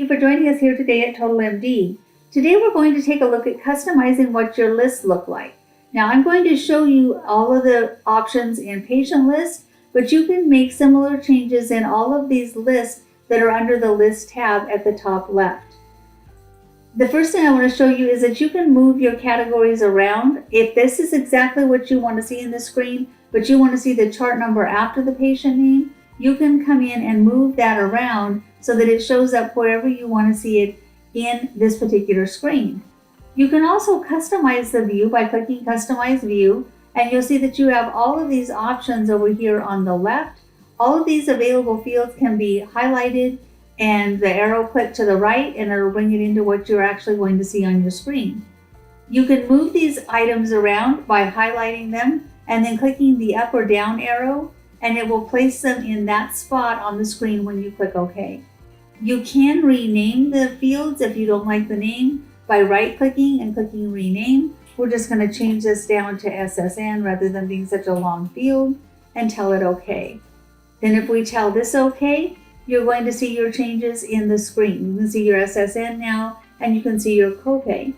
you for joining us here today at TotalMD. Today we're going to take a look at customizing what your lists look like. Now I'm going to show you all of the options in patient lists, but you can make similar changes in all of these lists that are under the List tab at the top left. The first thing I want to show you is that you can move your categories around. If this is exactly what you want to see in the screen, but you want to see the chart number after the patient name, you can come in and move that around so that it shows up wherever you want to see it in this particular screen. You can also customize the view by clicking Customize View, and you'll see that you have all of these options over here on the left. All of these available fields can be highlighted and the arrow click to the right, and it'll bring it into what you're actually going to see on your screen. You can move these items around by highlighting them and then clicking the up or down arrow, and it will place them in that spot on the screen when you click OK. You can rename the fields if you don't like the name by right-clicking and clicking Rename. We're just going to change this down to SSN rather than being such a long field, and tell it OK. Then if we tell this OK, you're going to see your changes in the screen. You can see your SSN now, and you can see your copay.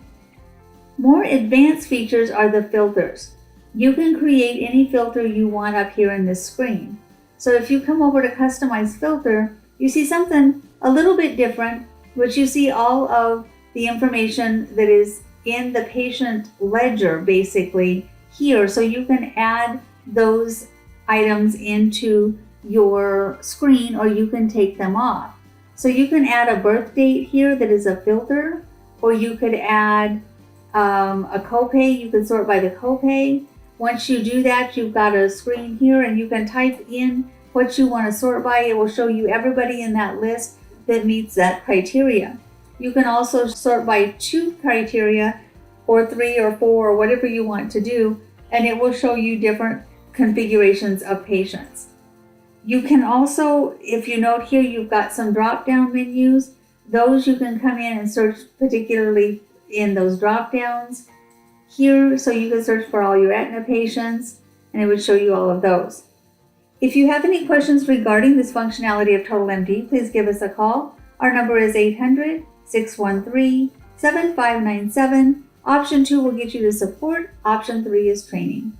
More advanced features are the filters. You can create any filter you want up here in this screen. So if you come over to Customize Filter, you see something a little bit different, which you see all of the information that is in the patient ledger basically here. So you can add those items into your screen, or you can take them off. So you can add a birth date here that is a filter, or you could add a copay. You can sort by the copay. Once you do that, you've got a screen here, and you can type in what you want to sort by. It will show you everybody in that list that meets that criteria. You can also sort by 2 criteria, or 3 or 4, or whatever you want to do, and it will show you different configurations of patients. You can also, if you note here, you've got some drop-down menus. Those you can come in and search particularly in those drop-downs here. So you can search for all your Aetna patients, and it would show you all of those. If you have any questions regarding this functionality of TotalMD, please give us a call. Our number is 800-613-7597. Option 2 will get you to support. Option 3 is training.